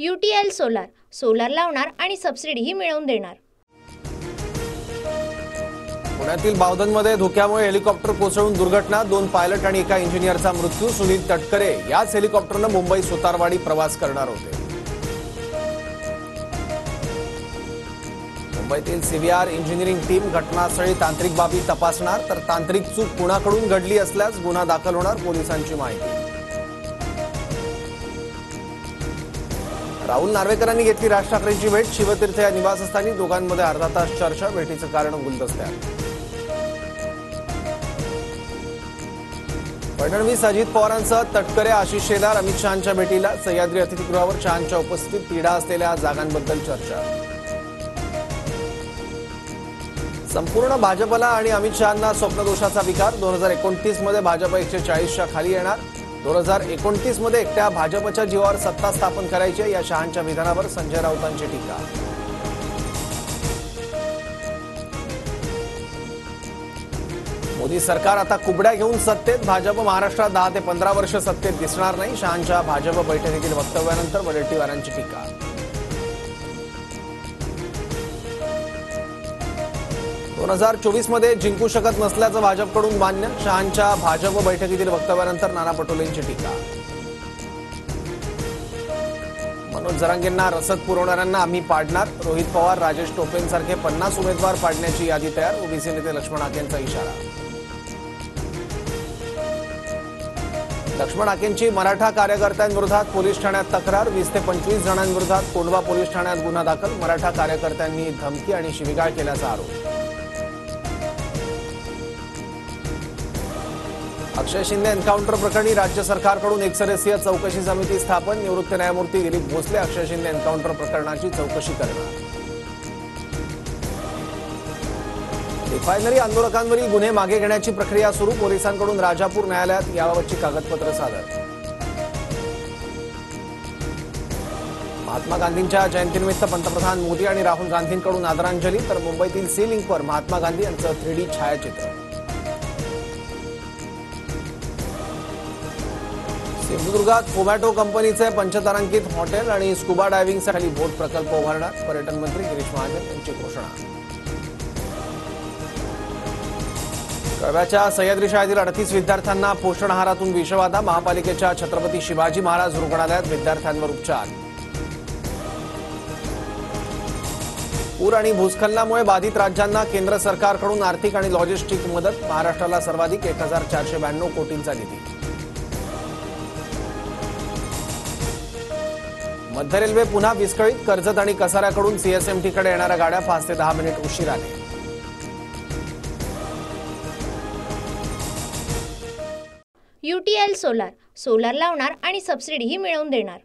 UTL solar solar लावणार आणि सबसिडीही मिळवून देणार। पुण्यातील बावधनमध्ये धोक्यामुळे हेलिकॉप्टर कोसळून दुर्घटना, 2 पायलट आणि एका इंजिनियरचा मृत्यू। सुनील तटकरे याच हेलिकॉप्टरने मुंबई सुतारवाडी प्रवास करणार होते। मुंबईतील CVR इंजिनिअरिंग टीम घटनास्थळी तांत्रिक बाबी तपासणार, तर तांत्रिक चूक कुणाकडून घडली असल्यास गुन्हा दाखल होणार, पोलिसांची माहिती। राहुल नार्वेकरांनी घेतली राज ठाकरेंची भेट, शिवतीर्थ या निवासस्थानी दोघांमध्ये अर्धा तास चर्चा, भेटीचं कारण गुलदस्त्यात। फडणवीस अजित पवारांसह तटकरे, आशिष शेलार अमित शहांच्या भेटीला, सह्याद्री अतिथीगृहावर शहांच्या उपस्थितीत तिढा असलेल्या जागांबद्दल चर्चा। संपूर्ण भाजपला आणि अमित शहांना स्वप्नदोषाचा विकार, 2029 मध्ये भाजप 140च्या खाली येणार, 2029 मध्ये एकट्या भाजपच्या जीवावर सत्ता स्थापन करायची या शहांच्या विधानावर संजय राऊतांची टीका। मोदी सरकार आता कुबड्या घेऊन सत्तेत, भाजप महाराष्ट्रात 10 ते 15 वर्ष सत्तेत दिसणार नाही, शहांच्या भाजप बैठकीतील वक्तव्यानंतर वडेट्टीवारांची टीका। दोन 2024 मध्ये जिंकू शकत नसल्याचं भाजपकडून मान्य, शहांच्या भाजप बैठकीतील वक्तव्यानंतर नाना पटोलेंची टीका। मनोज जरांगेंना रसद पुरवणाऱ्यांना आम्ही पाडणार, रोहित पवार, राजेश टोपेंसारखे 50 उमेदवार पाडण्याची यादी तयार, ओबीसी नेते लक्ष्मण आकेंचा इशारा। लक्ष्मण आकेंची मराठा कार्यकर्त्यांविरोधात पोलीस ठाण्यात तक्रार, 20 ते 25 जणांविरोधात कोंढवा पोलीस ठाण्यात गुन्हा दाखल, मराठा कार्यकर्त्यांनी धमकी आणि शिवीगाळ केल्याचा आरोप। अक्षय शिंदे एन्काउंटर प्रकरणी राज्य सरकारकडून एकसदस्यीय चौकशी समिती स्थापन, निवृत्त न्यायमूर्ती दिलीप भोसले अक्षय शिंदे एन्काउंटर प्रकरणाची चौकशी करणार। रिफायनरी आंदोलकांवरील गुन्हे मागे घेण्याची प्रक्रिया सुरू, पोलिसांकडून राजापूर न्यायालयात याबाबतची कागदपत्र सादर। महात्मा गांधींच्या जयंतीनिमित्त पंतप्रधान मोदी आणि राहुल गांधींकडून आदरांजली, तर मुंबईतील सी लिंकवर महात्मा गांधी यांचं 3D छायाचित्र। सिंधुदुर्गात फोमॅटो कंपनीचे पंचतारांकित हॉटेल आणि स्कुबा डायव्हिंगसाठी बोट प्रकल्प उभारणार, पर्यटन मंत्री गिरीश महाजन यांची घोषणा। कळव्याच्या सह्याद्री शाळेतील 38 विद्यार्थ्यांना पोषण आहारातून विषबाधा, महापालिकेच्या छत्रपती शिवाजी महाराज रुग्णालयात विद्यार्थ्यांवर उपचार। पूर आणि भूस्खलनामुळे बाधित राज्यांना केंद्र सरकारकडून आर्थिक आणि लॉजिस्टिक मदत, महाराष्ट्राला सर्वाधिक 1492 कोटींचा निधी। मध्य रेल्वे पुन्हा विस्कळीत, कर्जत आणि कसाऱ्याकडून CSMT-कडे येणाऱ्या गाड्या 5 ते 10 मिनिट उशिराने। UTL सोलार सोलार लावणार आणि सबसिडीही मिळवून देणार।